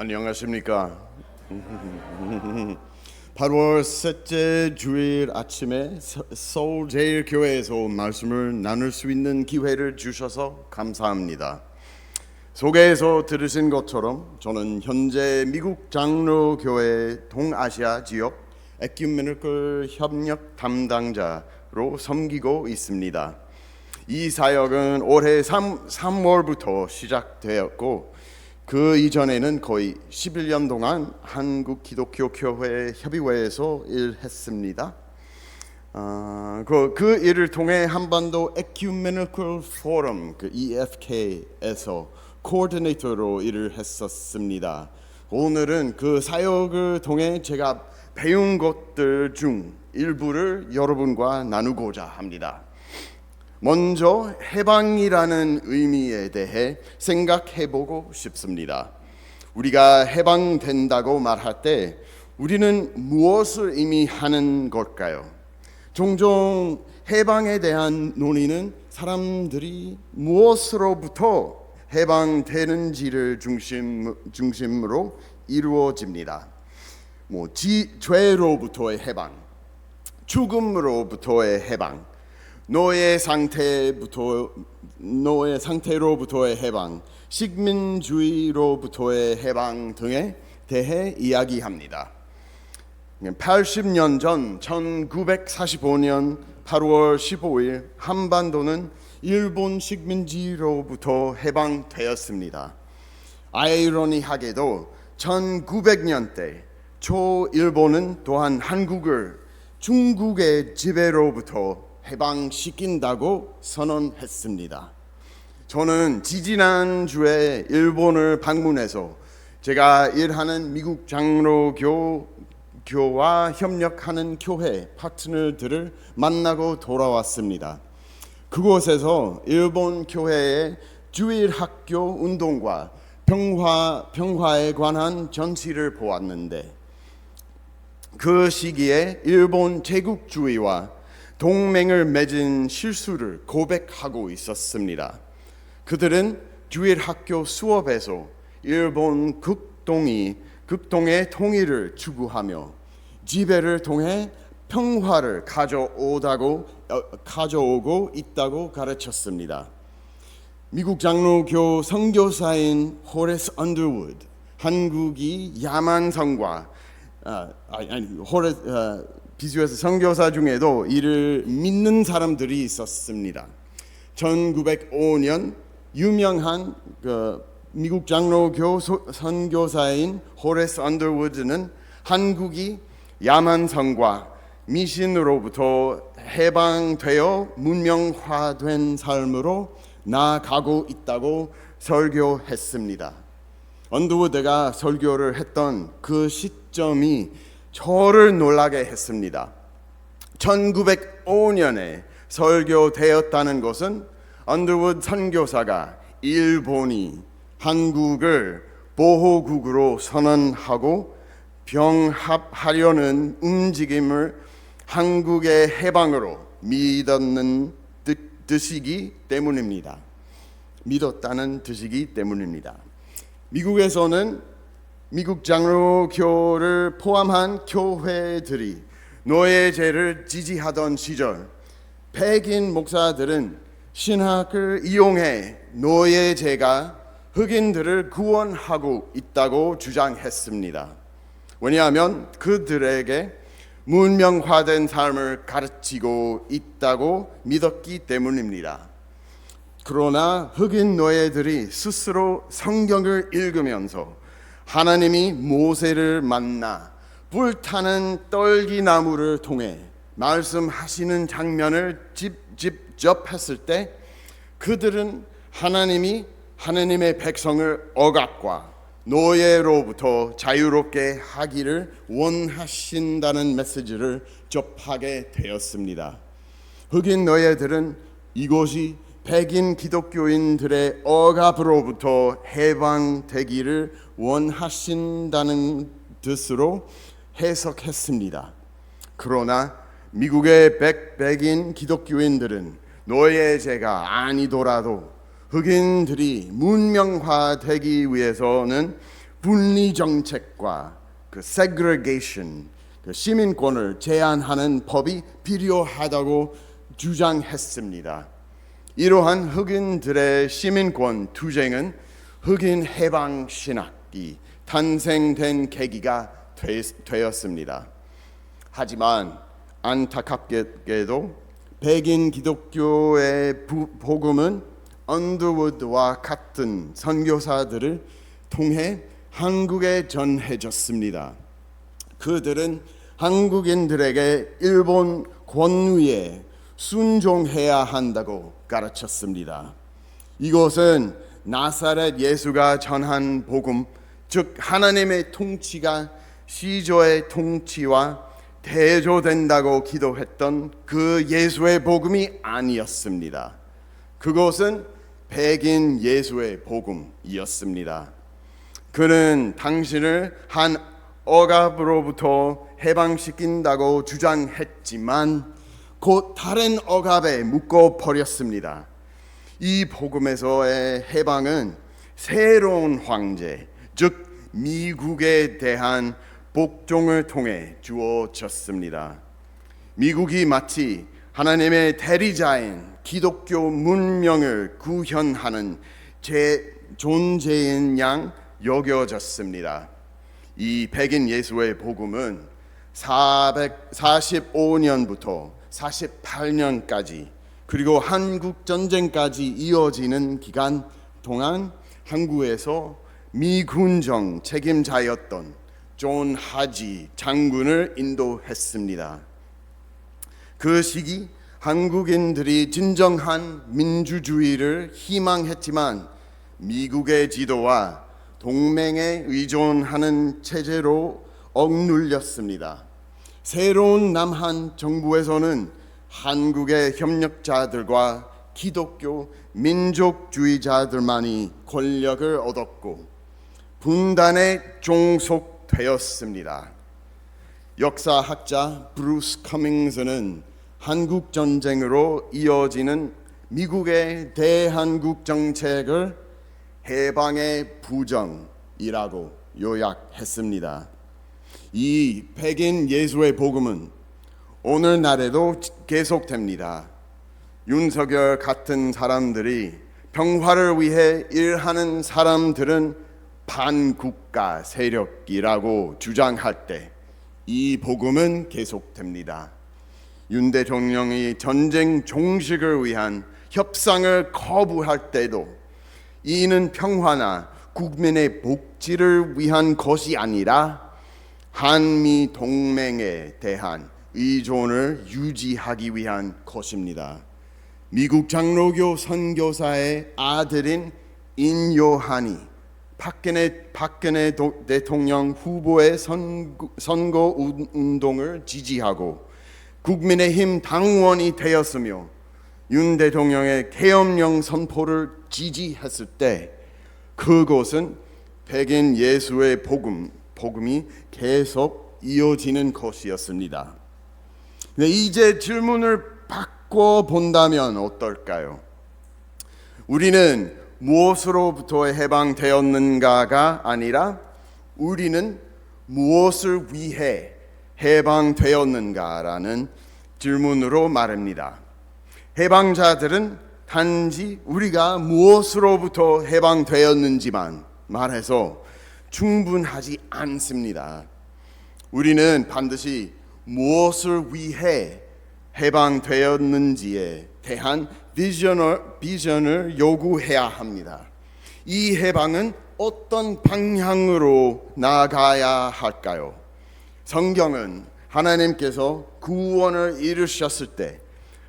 안녕하십니까. 8월 셋째 주일 아침에 서울제일교회에서 말씀을 나눌 수 있는 기회를 주셔서 감사합니다. 소개에서 들으신 것처럼 저는 현재 미국 장로교회 동아시아 지역 에큐메니컬 협력 담당자로 섬기고 있습니다. 이 사역은 올해 3월부터 시작되었고 그 이전에는 거의 11년 동안 한국 기독교 교회 협의회에서 일했습니다. 그 일을 통해 한반도 에큐메니컬 포럼 EFK에서 코디네이터로 일을 했었습니다. 오늘은 그 사역을 통해 제가 배운 것들 중 일부를 여러분과 나누고자 합니다. 먼저 해방이라는 의미에 대해 생각해보고 싶습니다. 우리가 해방된다고 말할 때 우리는 무엇을 의미하는 걸까요? 종종 해방에 대한 논의는 사람들이 무엇으로부터 해방되는지를 중심으로 이루어집니다. 죄로부터의 해방, 죽음으로부터의 해방, 노예 상태로부터의 해방, 식민주의로부터의 해방 등에 대해 이야기합니다. 80년 전 1945년 8월 15일 한반도는 일본 식민지로부터 해방되었습니다. 아이러니하게도 1900년대 초일본은 또한 한국을 중국의 지배로부터 해방시킨다고 선언했습니다. 저는 지지난주에 일본을 방문해서 제가 일하는 미국 장로교와 협력하는 교회 파트너들을 만나고 돌아왔습니다. 그곳에서 일본 교회의 주일학교 운동과 평화에 관한 전시를 보았는데 그 시기에 일본 제국주의와 동맹을 맺은 실수를 고백하고 있었습니다. 그들은 주일학교 수업에서 일본 극동의 통일을 추구하며 지배를 통해 평화를 가져오고 있다고 가르쳤습니다. 미국 장로교 선교사인 호레스 언더우드, 한국이 야만성과 비주에서 선교사 중에도 이를 믿는 사람들이 있었습니다. 1905년 유명한 미국 장로교 선교사인 호레스 언더우드는 한국이 야만성과 미신으로부터 해방되어 문명화된 삶으로 나아가고 있다고 설교했습니다. 언더우드가 설교를 했던 그 시점이 저를 놀라게 했습니다. 1905년에 설교되었다는 것은 언더우드 선교사가 일본이 한국을 보호국으로 선언하고 병합하려는 움직임을 한국의 해방으로 믿었다는 뜻이기 때문입니다. 미국에서는 미국 장로교를 포함한 교회들이 노예제를 지지하던 시절 백인 목사들은 신학을 이용해 노예제가 흑인들을 구원하고 있다고 주장했습니다. 왜냐하면 그들에게 문명화된 삶을 가르치고 있다고 믿었기 때문입니다. 그러나 흑인 노예들이 스스로 성경을 읽으면서 하나님이 모세를 만나 불타는 떨기나무를 통해 말씀하시는 장면을 직접 했을 때 그들은 하나님의 백성을 억압과 노예로부터 자유롭게 하기를 원하신다는 메시지를 접하게 되었습니다. 흑인 노예들은 이곳이 백인 기독교인들의 억압으로부터 해방되기를 원하신다는 뜻으로 해석했습니다. 그러나 미국의 백인 기독교인들은 노예제가 아니더라도 흑인들이 문명화되기 위해서는 분리 정책과 그 segregation, 그 시민권을 제한하는 법이 필요하다고 주장했습니다. 이러한 흑인들의 시민권 투쟁은 흑인 해방 신학이 탄생된 계기가 되었습니다. 하지만 안타깝게도 백인 기독교의 복음은 언더우드와 같은 선교사들을 통해 한국에 전해졌습니다. 그들은 한국인들에게 일본 권위에 순종해야 한다고 가르쳤습니다. 이것은 나사렛 예수가 전한 복음, 즉 하나님의 통치가 시조의 통치와 대조된다고 기도했던 그 예수의 복음이 아니었습니다. 그것은 백인 예수의 복음이었습니다. 그는 당신을 한 억압으로부터 해방시킨다고 주장했지만 곧 다른 억압에 묶어버렸습니다. 이 복음에서의 해방은 새로운 황제, 즉 미국에 대한 복종을 통해 주어졌습니다. 미국이 마치 하나님의 대리자인 기독교 문명을 구현하는 존재인 양 여겨졌습니다. 이 백인 예수의 복음은 445년부터 48년까지 그리고 한국 전쟁까지 이어지는 기간 동안 한국에서 미군정 책임자였던 존 하지 장군을 인도했습니다. 그 시기 한국인들이 진정한 민주주의를 희망했지만 미국의 지도와 동맹에 의존하는 체제로 억눌렸습니다. 새로운 남한 정부에서는 한국의 협력자들과 기독교 민족주의자들만이 권력을 얻었고 분단에 종속되었습니다. 역사학자 브루스 커밍스는 한국 전쟁으로 이어지는 미국의 대한국 정책을 해방의 부정이라고 요약했습니다. 이 백인 예수의 복음은 오늘날에도 계속됩니다. 윤석열 같은 사람들이 평화를 위해 일하는 사람들은 반국가 세력이라고 주장할 때 이 복음은 계속됩니다. 윤 대통령이 전쟁 종식을 위한 협상을 거부할 때도 이는 평화나 국민의 복지를 위한 것이 아니라 한미 동맹에 대한 의존을 유지하기 위한 것입니다. 미국 장로교 선교사의 아들인 인요한이 박근혜 대통령 후보의 선거 운동을 지지하고 국민의힘 당원이 되었으며 윤 대통령의 계엄령 선포를 지지했을 때 그것은 백인 예수의 복음이 계속 이어지는 것이었습니다. 이제 질문을 바꿔 본다면 어떨까요? 우리는 무엇으로부터 해방되었는가가 아니라 우리는 무엇을 위해 해방되었는가라는 질문으로 말합니다. 해방자들은 단지 우리가 무엇으로부터 해방되었는지만 말해서 충분하지 않습니다. 우리는 반드시 무엇을 위해 해방되었는지에 대한 비전을 요구해야 합니다. 이 해방은 어떤 방향으로 나아가야 할까요? 성경은 하나님께서 구원을 이루셨을 때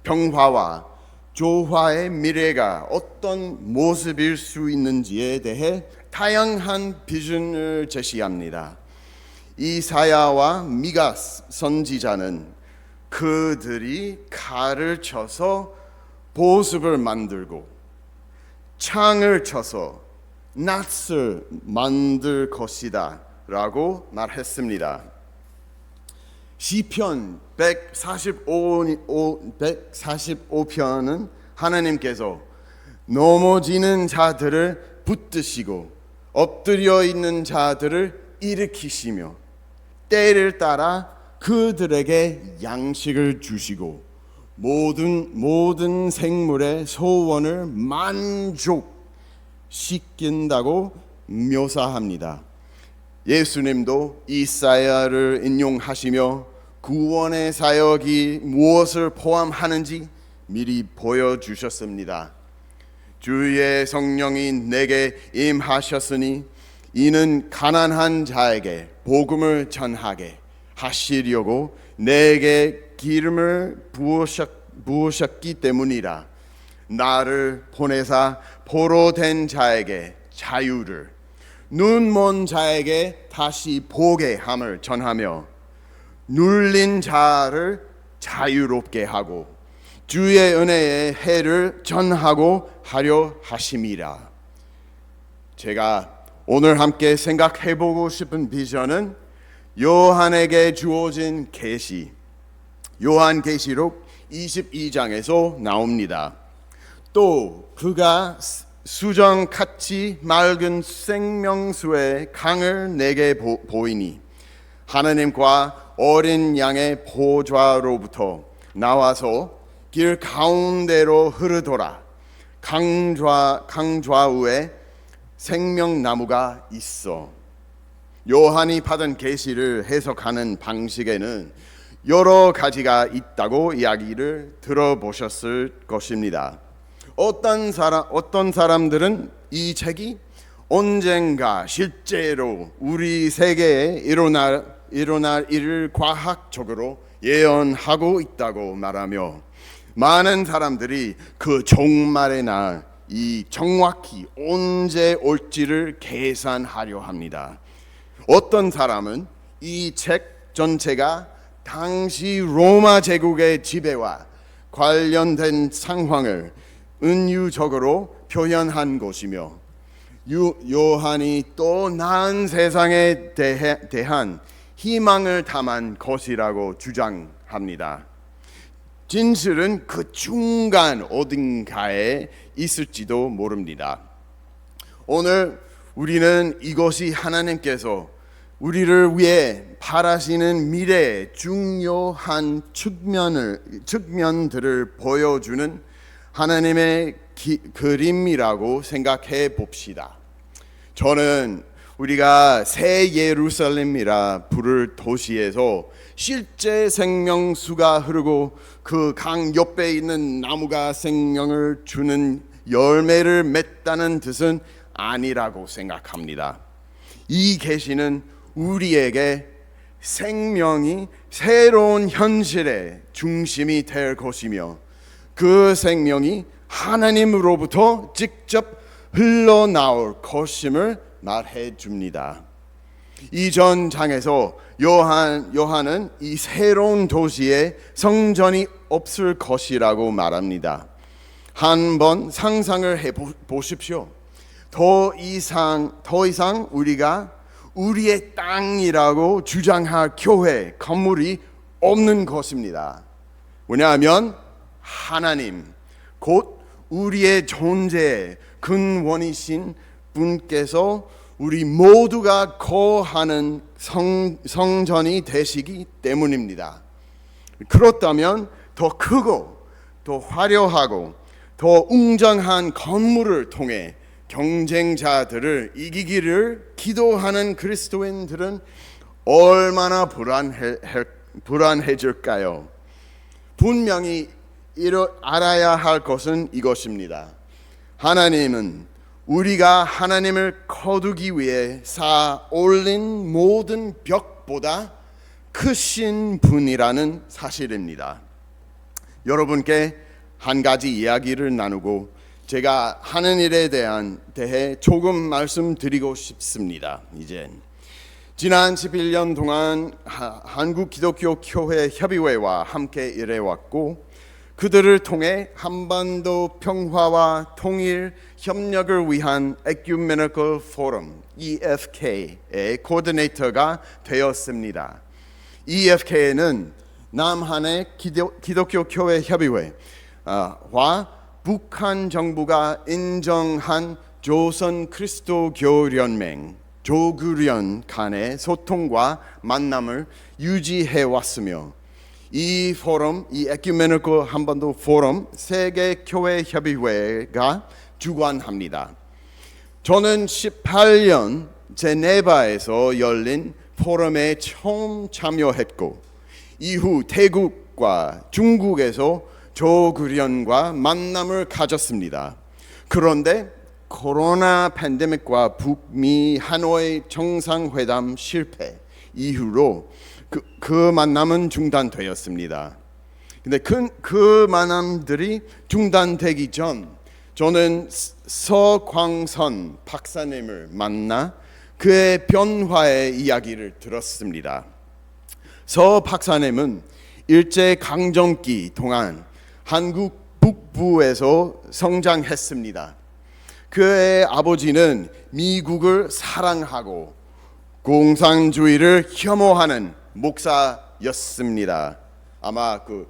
평화와 조화의 미래가 어떤 모습일 수 있는지에 대해 다양한 비전을 제시합니다. 이사야와 미가 선지자는 그들이 칼을 쳐서 보습을 만들고 창을 쳐서 낫을 만들 것이다 라고 말했습니다. 시편 145편은 하나님께서 넘어지는 자들을 붙드시고 엎드려 있는 자들을 일으키시며 때를 따라 그들에게 양식을 주시고 모든 생물의 소원을 만족시킨다고 묘사합니다. 예수님도 이사야를 인용하시며 구원의 사역이 무엇을 포함하는지 미리 보여주셨습니다. 주의 성령이 내게 임하셨으니 이는 가난한 자에게 복음을 전하게 하시려고 내게 기름을 부으셨기 때문이라. 나를 보내사 포로 된 자에게 자유를, 눈 먼 자에게 다시 보게 함을 전하며 눌린 자를 자유롭게 하고 주의 은혜의 해를 전하고 하려 하심이라. 제가 오늘 함께 생각해보고 싶은 비전은 요한에게 주어진 계시, 요한계시록 22장에서 나옵니다. 또 그가 수정같이 맑은 생명수의 강을 내게 보이니 하나님과 어린 양의 보좌로부터 나와서 길 가운데로 흐르더라. 강좌우에 생명나무가 있어. 요한이 받은 계시를 해석하는 방식에는 여러 가지가 있다고 이야기를 들어보셨을 것입니다. 어떤 사람들은 이 책이 언젠가 실제로 우리 세계에 일어날 일을 과학적으로 예언하고 있다고 말하며, 많은 사람들이 그 종말의 날이 정확히 언제 올지를 계산하려 합니다. 어떤 사람은 이 책 전체가 당시 로마 제국의 지배와 관련된 상황을 은유적으로 표현한 것이며, 요한이 또 나은 세상에 대한 희망을 담은 것이라고 주장합니다. 진실은 그 중간 어딘가에 있을지도 모릅니다. 오늘 우리는 이것이 하나님께서 우리를 위해 바라시는 미래의 중요한 측면들을 보여주는 하나님의 그림이라고 생각해 봅시다. 저는 우리가 새 예루살렘이라 부를 도시에서 실제 생명수가 흐르고 그 강 옆에 있는 나무가 생명을 주는 열매를 맺다는 뜻은 아니라고 생각합니다. 이 계시는 우리에게 생명이 새로운 현실의 중심이 될 것이며, 그 생명이 하나님으로부터 직접 흘러나올 것임을 말해 줍니다. 이전 장에서 요한은 이 새로운 도시에 성전이 없을 것이라고 말합니다. 한번 상상을 해 보십시오. 더 이상 우리가 우리의 땅이라고 주장할 교회 건물이 없는 것입니다. 왜냐하면 하나님, 곧 우리의 존재의 근원이신 분께서 우리 모두가 거하는 성전이 되시기 때문입니다. 그렇다면 더 크고 더 화려하고 더 웅장한 건물을 통해 경쟁자들을 이기기를 기도하는 그리스도인들은 얼마나 불안해질까요? 분명히 알아야 할 것은 이것입니다. 하나님은 우리가 하나님을 거두기 위해 쌓아 올린 모든 벽보다 크신 분이라는 사실입니다. 여러분께 한 가지 이야기를 나누고 제가 하는 일에 대해 조금 말씀드리고 싶습니다. 이젠 지난 11년 동안 한국 기독교 교회 협의회와 함께 일해왔고, 그들을 통해 한반도 평화와 통일 협력을 위한 Ecumenical Forum EFK의 코디네이터가 되었습니다. EFK는 남한의 기독교 교회 협의회와 북한 정부가 인정한 조선 그리스도교 연맹 조그련 간의 소통과 만남을 유지해 왔으며 이 포럼, 이 에큐메니컬 한반도 포럼 세계교회협의회가 주관합니다. 저는 18년 제네바에서 열린 포럼에 처음 참여했고 이후 태국과 중국에서 조그련과 만남을 가졌습니다. 그런데 코로나 팬데믹과 북미 하노이 정상회담 실패 이후로 그 만남은 중단되었습니다. 근데 그 만남들이 중단되기 전 저는 서광선 박사님을 만나 그의 변화의 이야기를 들었습니다. 서 박사님은 일제강점기 동안 한국 북부에서 성장했습니다. 그의 아버지는 미국을 사랑하고 공산주의를 혐오하는 목사였습니다. 아마 그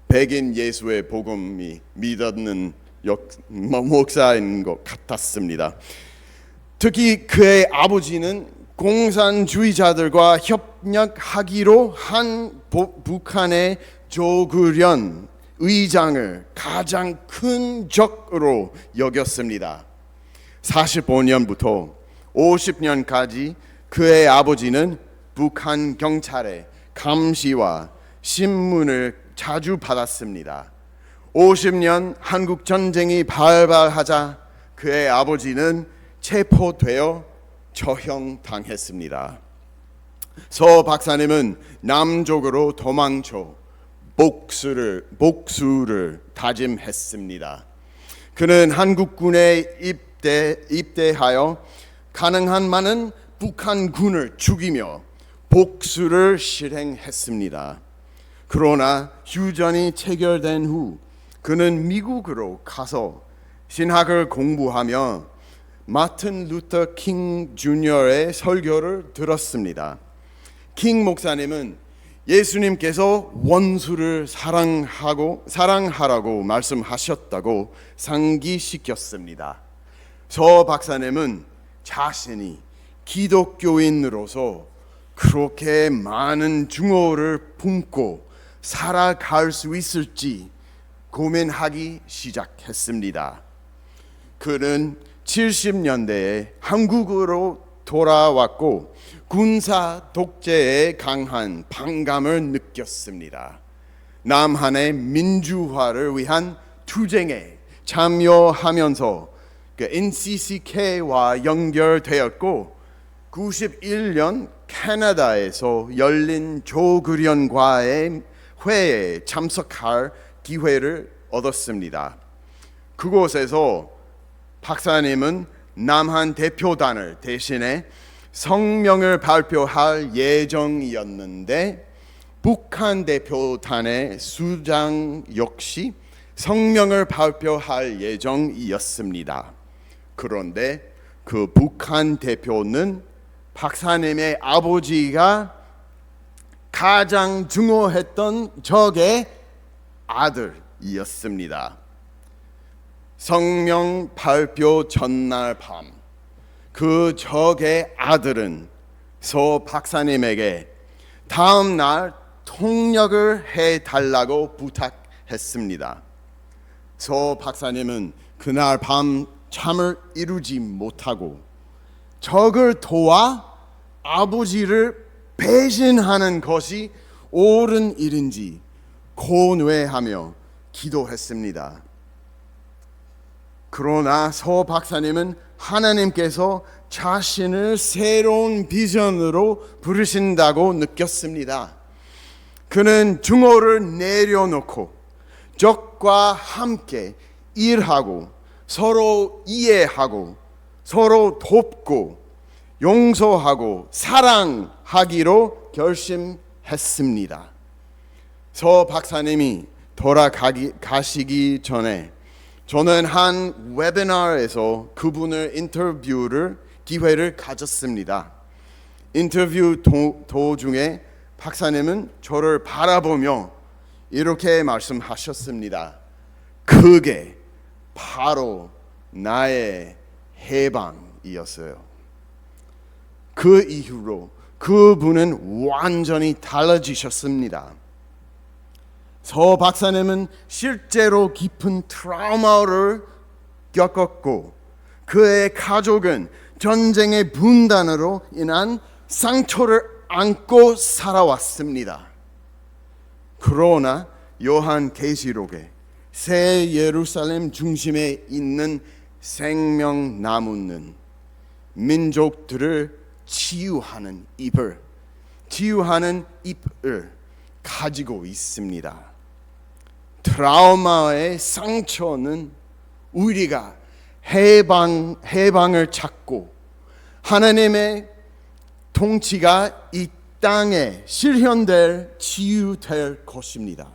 백인 예수의 복음이 믿었는 목사인 것 같았습니다. 특히 그의 아버지는 공산주의자들과 협력하기로 한 북한의 조그련 의장을 가장 큰 적으로 여겼습니다. 45년부터 50년까지 그의 아버지는 북한 경찰의 감시와 신문을 자주 받았습니다. 50년 한국 전쟁이 발발하자 그의 아버지는 체포되어 처형당했습니다. 서 박사님은 남쪽으로 도망쳐 복수를 다짐했습니다. 그는 한국군에 입대하여 가능한 많은 북한군을 죽이며 복수를 실행했습니다. 그러나 휴전이 체결된 후 그는 미국으로 가서 신학을 공부하며 마틴 루터 킹 주니어의 설교를 들었습니다. 킹 목사님은 예수님께서 원수를 사랑하라고 말씀하셨다고 상기시켰습니다. 서 박사님은 자신이 기독교인으로서 그렇게 많은 증오를 품고 살아갈 수 있을지 고민하기 시작했습니다. 그는 70년대에 한국으로 돌아왔고 군사 독재에 강한 반감을 느꼈습니다. 남한의 민주화를 위한 투쟁에 참여하면서 NCCK와 연결되었고 91년 캐나다에서 열린 조그련과의 회에 참석할 기회를 얻었습니다. 그곳에서 박사님은 남한 대표단을 대신해 성명을 발표할 예정이었는데 북한 대표단의 수장 역시 성명을 발표할 예정이었습니다. 그런데 그 북한 대표는 박사님의 아버지가 가장 증오했던 적의 아들이었습니다. 성명 발표 전날 밤 그 적의 아들은 서 박사님에게 다음 날 통역을 해달라고 부탁했습니다. 서 박사님은 그날 밤 잠을 이루지 못하고 적을 도와 아버지를 배신하는 것이 옳은 일인지 고뇌하며 기도했습니다. 그러나 서 박사님은 하나님께서 자신을 새로운 비전으로 부르신다고 느꼈습니다. 그는 증오를 내려놓고 적과 함께 일하고 서로 이해하고 서로 돕고 용서하고 사랑하기로 결심했습니다. 서 박사님이 돌아가시기 전에 저는 한 웨비나에서 그분을 인터뷰를 기회를 가졌습니다. 인터뷰 도중에 박사님은 저를 바라보며 이렇게 말씀하셨습니다. 그게 바로 나의 해방이었어요. 그 이후로 그분은 완전히 달라지셨습니다. 서 박사님은 실제로 깊은 트라우마를 겪었고 그의 가족은 전쟁의 분단으로 인한 상처를 안고 살아왔습니다. 그러나 요한계시록에 새 예루살렘 중심에 있는 생명나무는 민족들을 치유하는 잎을 가지고 있습니다. 트라우마의 상처는 우리가 해방을 찾고 하나님의 통치가 이 땅에 실현될 치유될 것입니다.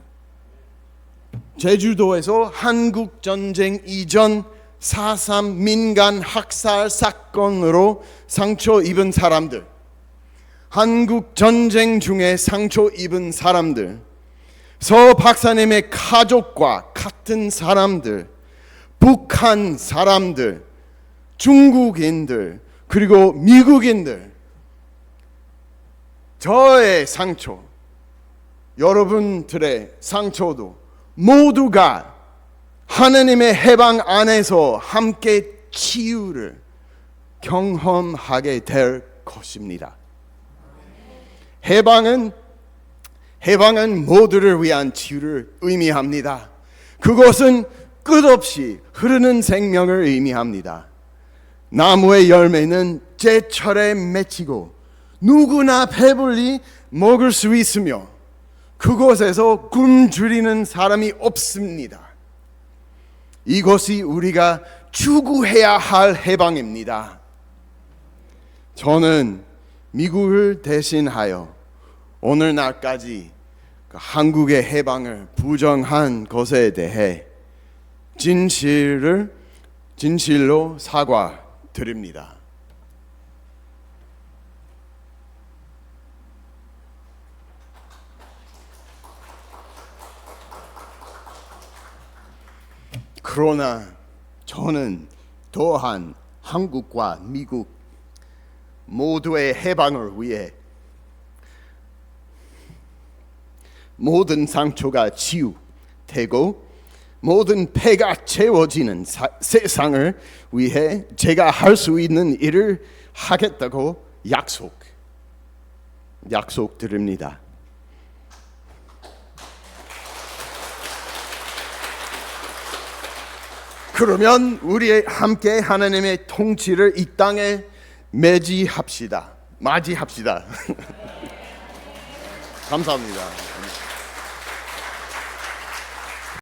제주도에서 한국 전쟁 이전 4.3 민간 학살 사건으로 상처 입은 사람들, 한국 전쟁 중에 상처 입은 사람들, 서 박사님의 가족과 같은 사람들, 북한 사람들, 중국인들, 그리고 미국인들, 저의 상처, 여러분들의 상처도 모두가 하나님의 해방 안에서 함께 치유를 경험하게 될 것입니다. 해방은 모두를 위한 치유를 의미합니다. 그것은 끝없이 흐르는 생명을 의미합니다. 나무의 열매는 제철에 맺히고 누구나 배불리 먹을 수 있으며 그곳에서 굶주리는 사람이 없습니다. 이것이 우리가 추구해야 할 해방입니다. 저는 미국을 대신하여 오늘날까지 한국의 해방을 부정한 것에 대해 진실로 사과드립니다. 그러나 저는 또한 한국과 미국 모두의 해방을 위해 모든 상처가 치유되고 모든 폐가 채워지는 세상을 위해 제가 할 수 있는 일을 하겠다고 약속드립니다. 그러면 우리 함께 하나님의 통치를 이 땅에 맞이합시다. 감사합니다.